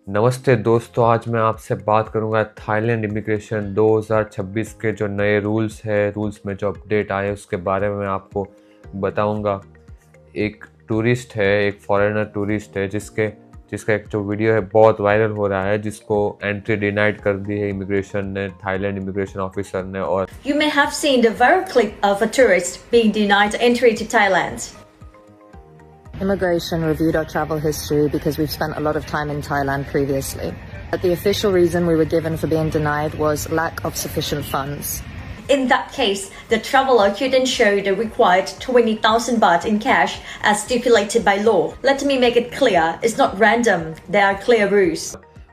नमस्ते दोस्तों, आज मैं आपसे बात करूंगा थाईलैंड इमिग्रेशन 2026 के जो नए रूल्स में जो अपडेट आए उसके बारे में आपको बताऊंगा। एक टूरिस्ट है, एक फॉरेनर टूरिस्ट है जिसका एक जो वीडियो है बहुत वायरल हो रहा है, जिसको एंट्री डिनाइड कर दी है इमिग्रेशन ने, थाईलैंड इमिग्रेशन ऑफिसर ने। और You may have seen the viral clip of a tourist being denied entry to Thailand. Immigration reviewed our travel history because we've spent a lot of time in Thailand previously. But the official reason we were given for being denied was lack of sufficient funds. In that case, the traveler couldn't show the required 20,000 baht in cash as stipulated by law. Let me make it clear, it's not random, there are clear rules.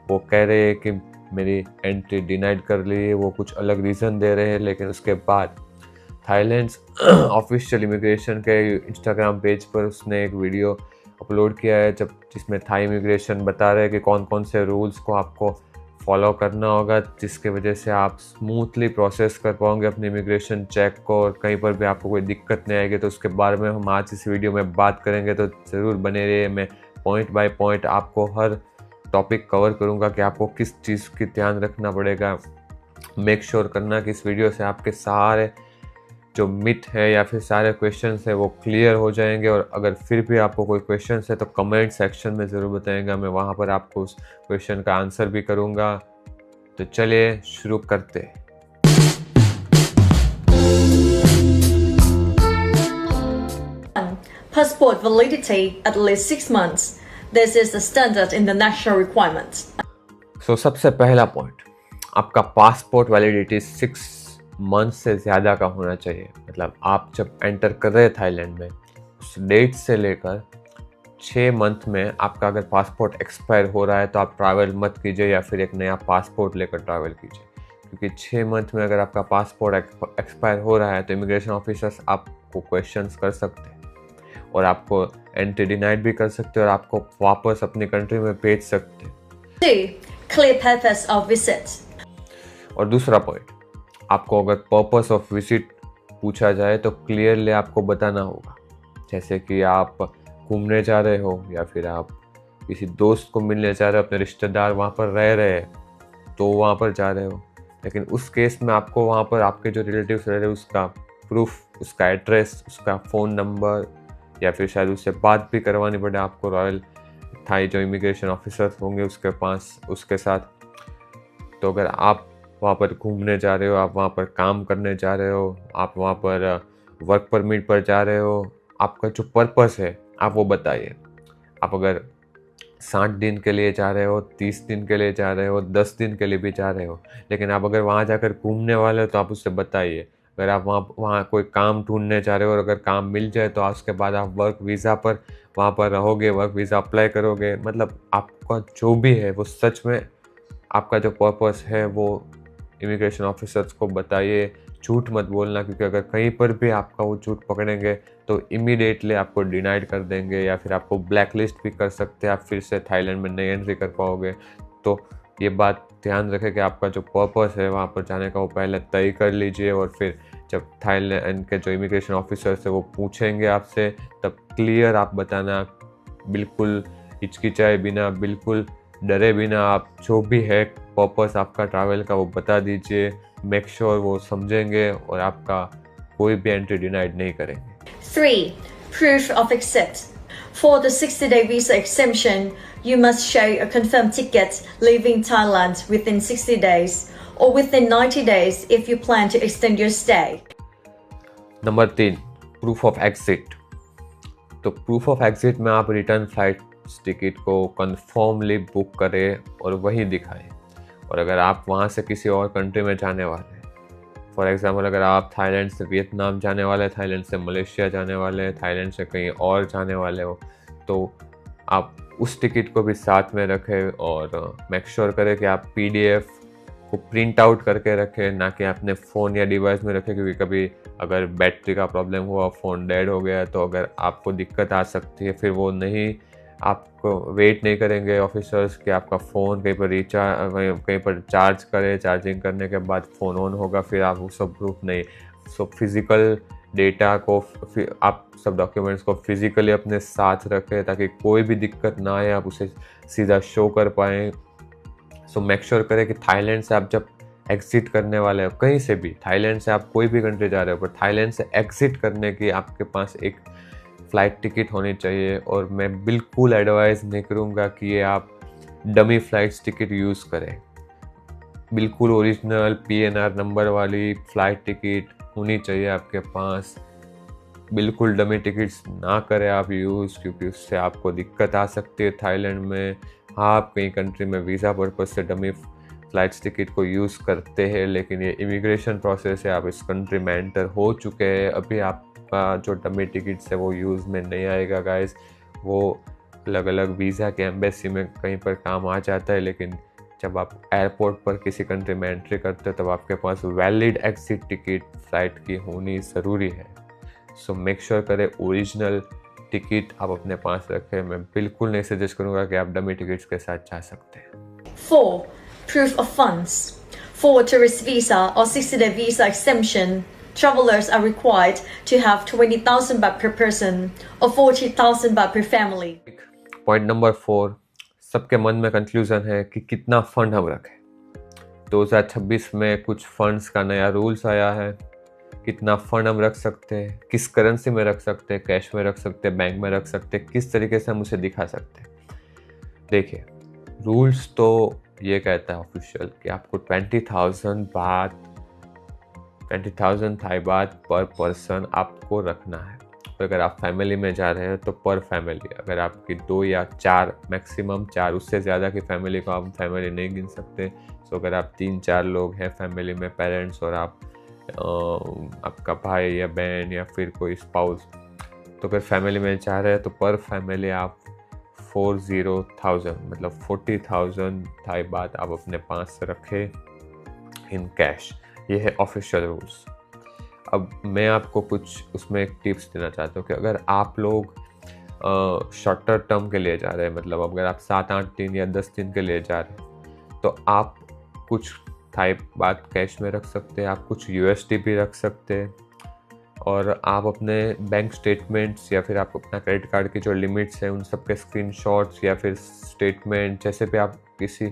वो कह रहे हैं कि मेरी entry denied कर ली है, वो कुछ अलग रीज़न दे रहे हैं। लेकिन उसके बाद थाईलैंड ऑफिशियल इमिग्रेशन के इंस्टाग्राम पेज पर उसने एक वीडियो अपलोड किया है जिसमें थाई इमिग्रेशन बता रहे हैं कि कौन कौन से रूल्स को आपको फॉलो करना होगा, जिसके वजह से आप स्मूथली प्रोसेस कर पाओगे अपनी इमिग्रेशन चेक को और कहीं पर भी आपको कोई दिक्कत नहीं आएगी। तो उसके बारे में हम आज इस वीडियो में बात करेंगे, तो ज़रूर बने रहिए। मैं पॉइंट बाय पॉइंट आपको हर टॉपिक कवर करूँगा कि आपको किस चीज़ की ध्यान रखना पड़ेगा। मेक श्योर करना कि इस वीडियो से आपके सारे जो मिथ है या फिर सारे क्वेश्चंस है वो क्लियर हो जाएंगे। और अगर फिर भी आपको कोई क्वेश्चंस है तो कमेंट सेक्शन में ज़रूर बताएंगा, मैं वहाँ पर आपको उस क्वेश्चन का आंसर भी करूँगा। तो चलिए शुरू करते हैं। Passport validity at least 6 months. This is the standard in the national requirements. सबसे पहला पॉइंट, आपका पासपोर्ट वैलिडिटी 6 मंथ से ज़्यादा का होना चाहिए। मतलब आप जब एंटर कर रहे हैं थाईलैंड में, उस डेट से लेकर 6 मंथ में आपका अगर पासपोर्ट एक्सपायर हो रहा है तो आप ट्रैवल मत कीजिए या फिर एक नया पासपोर्ट लेकर ट्रैवल कीजिए। क्योंकि 6 मंथ में अगर आपका पासपोर्ट एक्सपायर हो रहा है तो इमिग्रेशन ऑफिसर्स आपको क्वेश्चंस कर सकते हैं और आपको एंट्री डिनाइड भी कर सकते हैं और आपको वापस अपनी कंट्री में भेज सकते हैं। 2. Clear purpose of visit. और दूसरा पॉइंट, आपको अगर पर्पस ऑफ विजिट पूछा जाए तो क्लियरली आपको बताना होगा। जैसे कि आप घूमने जा रहे हो या फिर आप किसी दोस्त को मिलने जा रहे हो, अपने रिश्तेदार वहाँ पर रह रहे हैं तो वहाँ पर जा रहे हो। लेकिन उस केस में आपको वहाँ पर आपके जो रिलेटिव्स रह रहे हैं उसका प्रूफ, उसका एड्रेस, उसका फ़ोन नंबर या फिर शायद उससे बात भी करवानी पड़े आपको रॉयल थाई जो इमिग्रेशन ऑफिसर होंगे उसके पास, उसके साथ। तो अगर आप वहाँ पर घूमने जा रहे हो, आप वहाँ पर काम करने जा रहे हो, आप वहाँ पर वर्क परमिट पर जा रहे हो, आपका जो पर्पस है आप वो बताइए। आप अगर 60 दिन के लिए जा रहे हो, 30 दिन के लिए जा रहे हो, 10 दिन के लिए भी जा रहे हो, लेकिन आप अगर वहाँ जाकर घूमने वाले हो तो आप उससे बताइए। अगर आप वहाँ कोई काम ढूंढने जा रहे हो और अगर काम मिल जाए तो उसके बाद आप वर्क वीज़ा पर वहाँ पर रहोगे, वर्क वीज़ा अप्लाई करोगे। मतलब आपका जो भी है वो सच में आपका जो पर्पस है वो इमिग्रेशन ऑफिसर्स को बताइए। झूठ मत बोलना, क्योंकि अगर कहीं पर भी आपका वो झूठ पकड़ेंगे तो इमीडिएटली आपको डिनाइड कर देंगे या फिर आपको ब्लैक लिस्ट भी कर सकते हैं। आप फिर से थाईलैंड में नहीं एंट्री कर पाओगे। तो ये बात ध्यान रखें कि आपका जो पर्पस है वहाँ पर जाने का वो पहले तय कर लीजिए। और फिर जब थाईलैंड के जो इमिग्रेशन ऑफिसर्स है वो पूछेंगे आपसे तब क्लियर आप बताना, बिल्कुल हिचकिचाए बिना, बिल्कुल डरे बिना। आप जो भी है पर्पस आपका ट्रैवल का वो बता दीजिए। मेक श्योर वो समझेंगे और आपका कोई भी एंट्री डिनाइड नहीं करेंगे। 3. Proof of exit. For the 60-day visa exemption, you must show a confirmed ticket leaving Thailand within 60 days or within 90 days if you plan to extend your stay. Number 3, proof of exit. तो proof of exit में आप return flight ticket को confirmly book करें और वही दिखाएं। और अगर आप वहाँ से किसी और कंट्री में जाने वाले हैं, फॉर एग्जांपल अगर आप थाईलैंड से वियतनाम जाने वाले हैं, थाईलैंड से मलेशिया जाने वाले हैं, थाईलैंड से कहीं और जाने वाले हो, तो आप उस टिकट को भी साथ में रखें और मेक श्योर करें कि आप PDF को प्रिंट आउट करके रखें, ना कि अपने फ़ोन या डिवाइस में रखें। क्योंकि कभी अगर बैटरी का प्रॉब्लम हुआ, फ़ोन डेड हो गया, तो अगर आपको दिक्कत आ सकती है। फिर वो नहीं, आपको वेट नहीं करेंगे ऑफिसर्स कि आपका फ़ोन कहीं पर चार्ज करे, चार्जिंग करने के बाद फ़ोन ऑन होगा, फिर आप वो सब प्रूफ नहीं। सो फिज़िकल डेटा को आप सब डॉक्यूमेंट्स को फिजिकली अपने साथ रखें ताकि कोई भी दिक्कत ना आए, आप उसे सीधा शो कर पाएँ। सो मेक श्योर करें कि थाईलैंड से आप जब एग्जिट करने वाले हो, कहीं से भी, थाईलैंड से आप कोई भी कंट्री जा रहे हो, पर थाईलैंड से एग्जिट करने की आपके पास एक फ़्लाइट टिकट होनी चाहिए। और मैं बिल्कुल एडवाइस नहीं करूँगा कि ये आप डमी फ़्लाइट्स टिकट यूज़ करें। बिल्कुल ओरिजिनल PNR नंबर वाली फ़्लाइट टिकट होनी चाहिए आपके पास। बिल्कुल डमी टिकट्स ना करें आप यूज़, क्योंकि उससे आपको दिक्कत आ सकती है थाईलैंड में। आप कई कंट्री में वीज़ा पर्पज़ से डमी फ़्लाइट्स टिकट को यूज़ करते हैं, लेकिन ये इमिग्रेशन प्रोसेस है, आप इस कंट्री में एंटर हो चुके हैं, अभी आपका जो डमी टिकट्स है वो यूज़ में नहीं आएगा गाइस। वो अलग अलग वीज़ा के एम्बेसी में कहीं पर काम आ जाता है, लेकिन जब आप एयरपोर्ट पर किसी कंट्री में एंट्री करते हो तब आपके पास वैलिड एग्जिट टिकट फ़्लाइट की होनी ज़रूरी है। सो मेक श्योर करें ओरिजिनल टिकट आप अपने पास रखें। मैं बिल्कुल नहीं सजेस्ट करूँगा कि आप डमी टिकट्स के साथ जा सकते हैं। 4. Proof of funds. For tourist visa or 60-day visa exemption, travelers are required to have 20,000 baht per person or 40,000 baht per family. Point number 4, सबके मन में कंफ्यूजन है कि कितना फंड हम रखें। 2026 में कुछ फंड्स का नया रूल्स आया है, कितना फंड हम रख सकते हैं, किस करेंसी में रख सकते हैं, कैश में रख सकते हैं, बैंक में रख सकते हैं, किस तरीके से हम उसे दिखा सकते हैं। देखिए, रूल्स तो ये कहता है ऑफिशियल कि आपको 20,000 थाई बात पर पर्सन आपको रखना है। तो अगर आप फैमिली में जा रहे हैं तो पर फैमिली, अगर आपकी 2 या 4, मैक्सिमम 4, उससे ज़्यादा की फैमिली को आप फैमिली नहीं गिन सकते। सो अगर आप 3-4 लोग हैं फैमिली में, पेरेंट्स और आप आपका भाई या बहन या फिर कोई स्पाउस, तो अगर फैमिली में जा रहे हैं तो पर फैमिली आप 40,000 मतलब 40,000 थाई बात आप अपने पास रखें इन कैश। ये है ऑफिशियल रूल्स। अब मैं आपको कुछ उसमें एक टिप्स देना चाहता हूँ कि अगर आप लोग शॉर्टर टर्म के लिए जा रहे हैं, मतलब अगर आप 7-8 दिन या 10 दिन के लिए जा रहे हैं, तो आप कुछ थाई बात कैश में रख सकते हैं, आप कुछ USD भी रख सकते हैं, और आप अपने बैंक स्टेटमेंट्स या फिर आप अपना क्रेडिट कार्ड की जो लिमिट्स हैं उन सब के स्क्रीनशॉट्स या फिर स्टेटमेंट, जैसे भी आप किसी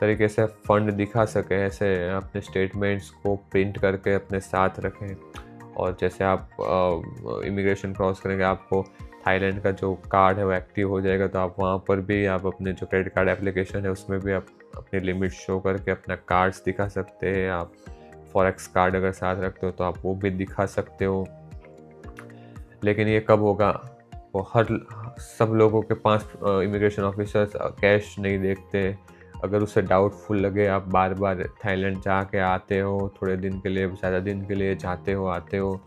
तरीके से फंड दिखा सकें, ऐसे अपने स्टेटमेंट्स को प्रिंट करके अपने साथ रखें। और जैसे आप इमिग्रेशन क्रॉस करेंगे, आपको थाईलैंड का जो कार्ड है वो एक्टिव हो जाएगा, तो आप वहाँ पर भी आप अपने जो क्रेडिट कार्ड एप्लीकेशन है उसमें भी आप अपनी लिमिट शो करके अपना कार्ड्स दिखा सकते हैं। आप फॉरेक्स कार्ड अगर साथ रखते हो तो आप वो भी दिखा सकते हो। लेकिन ये कब होगा, वो सब लोगों के पास इमिग्रेशन ऑफिसर्स कैश नहीं देखते। अगर उसे डाउटफुल लगे, आप बार बार थाईलैंड जाके आते हो, थोड़े दिन के लिए, ज़्यादा दिन के लिए जाते हो आते हो,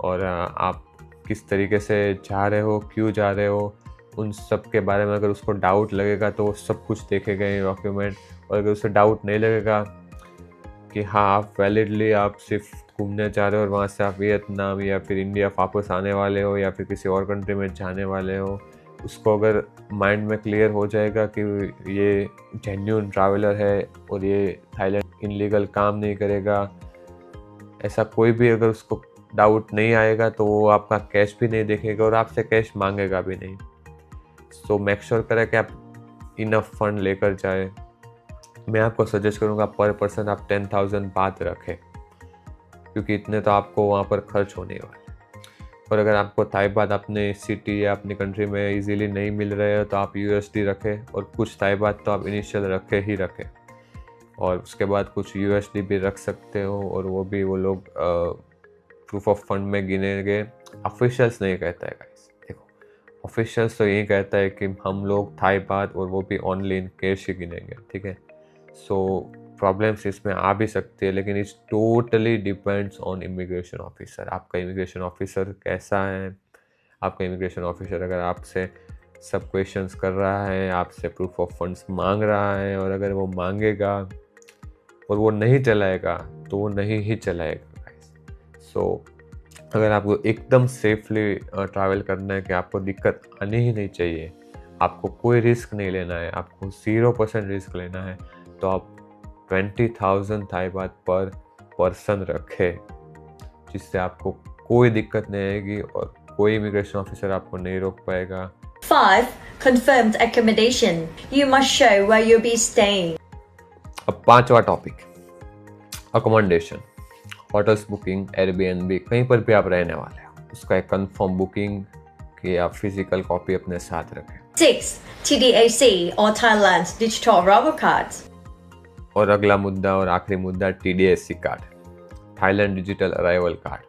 और आप किस तरीके से जा रहे हो, क्यों जा रहे हो, उन सब के बारे में अगर उसको डाउट लगेगा तो सब कुछ देखेगा ये डॉक्यूमेंट। और अगर उसे डाउट नहीं लगेगा कि हाँ आप वैलिडली आप सिर्फ घूमने जा रहे हो और वहाँ से आप वियतनाम या फिर इंडिया वापस आने वाले हो या फिर किसी और कंट्री में जाने वाले हो, उसको अगर माइंड में क्लियर हो जाएगा कि ये जेन्युइन ट्रैवलर है और ये थाईलैंड इनलीगल काम नहीं करेगा, ऐसा कोई भी अगर उसको डाउट नहीं आएगा तो वो आपका कैश भी नहीं देखेगा और आपसे कैश मांगेगा भी नहीं। सो मेक श्योर करें कि आप इनफ फंड लेकर जाए। मैं आपको सजेस्ट करूँगा पर पर्सन आप 10,000 बात रखें, क्योंकि इतने तो आपको वहाँ पर खर्च होने वाले। और अगर आपको थाई बात अपने सिटी या अपनी कंट्री में इजीली नहीं मिल रहे हो तो आप USD रखें, और कुछ थाई बात तो आप इनिशियल रखें, और उसके बाद कुछ USD भी रख सकते हो, और वो भी वो लोग प्रूफ ऑफ फंड में गिनेंगे। ऑफिशियल्स नहीं कहता है गाइस, देखो ऑफिशियल्स तो यही कहता है कि हम लोग थाई बात और वो भी ओनली इन कैश ही गिनेंगे, ठीक है। सो प्रॉब्लम्स इसमें आ भी सकती है, लेकिन it's totally depends on immigration officer. आपका इमिग्रेशन ऑफिसर कैसा है, आपका इमिग्रेशन ऑफिसर अगर आपसे सब क्वेश्चंस कर रहा है, आपसे प्रूफ ऑफ फंड्स मांग रहा है, और अगर वो मांगेगा और वो नहीं चलाएगा तो वो नहीं ही चलाएगा। सो अगर आपको एकदम सेफली ट्रैवल करना है कि आपको दिक्कत आनी ही नहीं चाहिए, आपको कोई रिस्क नहीं लेना है, आपको 0% रिस्क लेना है, तो आप 20,000 थाई बात पर पर्सन रखें, जिससे आपको कोई दिक्कत नहीं आएगी और कोई इमिग्रेशन ऑफिसर आपको नहीं रोक पाएगा। 5. Confirmed accommodation. You must show where you'll be staying. अब 5वां topic, accommodation, hotels booking, Airbnb, कहीं पर भी आप रहने वाले हो उसका एक कंफर्म बुकिंग की आप फिजिकल कॉपी अपने साथ रखें। 6. TDAC or Thailand Digital Arrival Card. और अगला मुद्दा और आखिरी मुद्दा TDAC card, Thailand digital arrival card,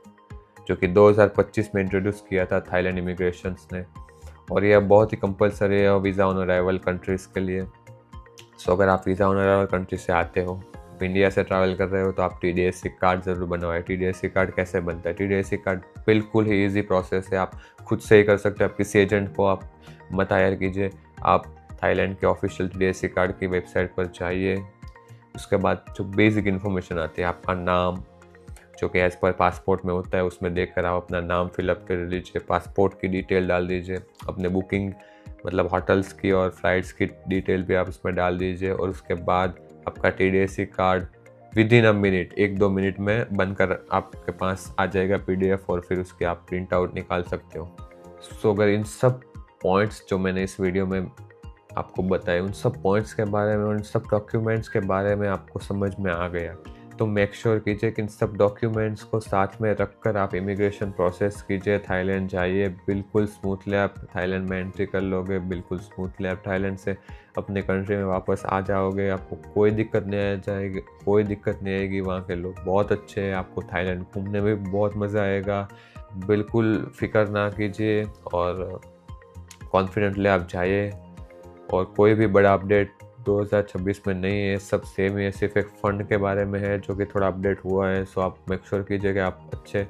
जो कि 2025 में इंट्रोड्यूस किया था थाईलैंड इमिग्रेशन ने, और यह बहुत ही कंपलसरी है वीज़ा ऑन अराइवल कंट्रीज़ के लिए। सो अगर आप वीज़ा ऑन अराइवल कंट्री से आते हो, आप इंडिया से ट्रैवल कर रहे हो, तो आप TDAC कार्ड ज़रूर बनवाएं। TDAC कार्ड कैसे बनता है? TDAC कार्ड बिल्कुल ही ईजी प्रोसेस है, आप खुद से ही कर सकते हो। आप किसी एजेंट को आप मत हायर कीजिए, आप थाईलैंड के ऑफिशियल TDAC कार्ड की वेबसाइट पर जाइए। उसके बाद जो बेसिक इन्फॉर्मेशन आती है, आपका नाम जो कि एज़ पर पासपोर्ट में होता है, उसमें देखकर आप अपना नाम फिलअप कर लीजिए, पासपोर्ट की डिटेल डाल दीजिए, अपने बुकिंग मतलब होटल्स की और फ्लाइट्स की डिटेल भी आप उसमें डाल दीजिए, और उसके बाद आपका TDAC card with in a minute, 1-2 minute में बनकर आपके पास आ जाएगा PDF, और फिर उसके आप प्रिंट आउट निकाल सकते हो। सो अगर इन सब पॉइंट्स जो मैंने इस वीडियो में आपको बताए, उन सब पॉइंट्स के बारे में, उन सब डॉक्यूमेंट्स के बारे में आपको समझ में आ गया, तो मेक श्योर कीजिए कि इन सब डॉक्यूमेंट्स को साथ में रखकर आप इमिग्रेशन प्रोसेस कीजिए, थाईलैंड जाइए। बिल्कुल स्मूथली आप थाईलैंड में एंट्री कर लोगे, बिल्कुल स्मूथली आप थाईलैंड से अपने कंट्री में वापस आ जाओगे। आपको कोई दिक्कत नहीं आएगी। वहाँ के लोग बहुत अच्छे हैं, आपको थाईलैंड घूमने में भी बहुत मज़ा आएगा। बिल्कुल फ़िक्र ना कीजिए और कॉन्फिडेंटली आप जाइए। और कोई भी बड़ा अपडेट 2026 में नहीं है, सब सेम ही है, सिर्फ एक फ़ंड के बारे में है जो कि थोड़ा अपडेट हुआ है। सो आप मेक श्योर कीजिए कि आप अच्छे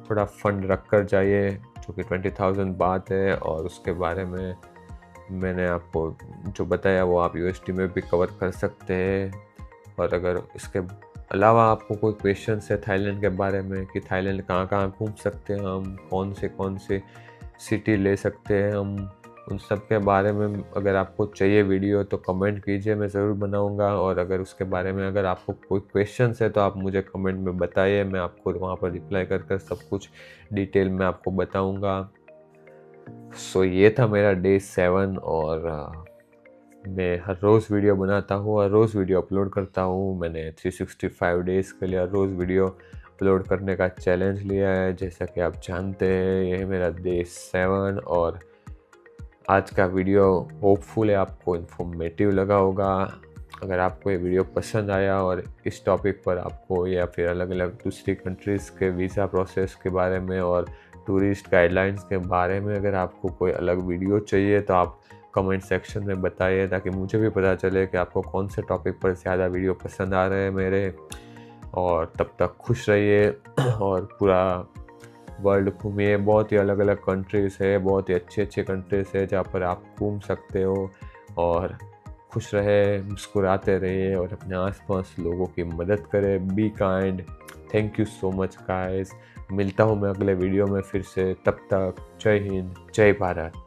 थोड़ा फ़ंड रख कर जाइए, जो कि 20,000 बात है, और उसके बारे में मैंने आपको जो बताया वो आप USD में भी कवर कर सकते हैं। और अगर इसके अलावा आपको कोई क्वेश्चन है थाईलैंड के बारे में कि थाईलैंड कहाँ घूम सकते हैं हम, कौन से सिटी ले सकते हैं हम, उन सब के बारे में अगर आपको चाहिए वीडियो तो कमेंट कीजिए, मैं ज़रूर बनाऊंगा। और अगर उसके बारे में अगर आपको कोई क्वेश्चन है तो आप मुझे कमेंट में बताइए, मैं आपको वहाँ पर रिप्लाई कर सब कुछ डिटेल में आपको बताऊंगा। सो ये था मेरा डे 7, और मैं हर रोज़ वीडियो बनाता हूँ, हर रोज़ वीडियो अपलोड करता हूँ। मैंने 365 डेज़ के लिए हर रोज़ वीडियो अपलोड करने का चैलेंज लिया है, जैसा कि आप जानते हैं। ये है मेरा डे 7, और आज का वीडियो होपफुल है आपको इन्फॉर्मेटिव लगा होगा। अगर आपको ये वीडियो पसंद आया और इस टॉपिक पर आपको या फिर अलग अलग दूसरी कंट्रीज़ के वीज़ा प्रोसेस के बारे में और टूरिस्ट गाइडलाइंस के बारे में अगर आपको कोई अलग वीडियो चाहिए तो आप कमेंट सेक्शन में बताइए, ताकि मुझे भी पता चले कि आपको कौन से टॉपिक पर ज़्यादा वीडियो पसंद आ रहे हैं मेरे। और तब तक खुश रहिए और पूरा वर्ल्ड घूमिए। बहुत ही अलग अलग कंट्रीज़ है, बहुत ही अच्छे कंट्रीज़ है जहाँ पर आप घूम सकते हो। और खुश रहे, मुस्कुराते रहिए और अपने आसपास लोगों की मदद करें। Be kind. Thank you so much guys. मिलता हूँ मैं अगले वीडियो में फिर से। तब तक जय हिंद, जय भारत।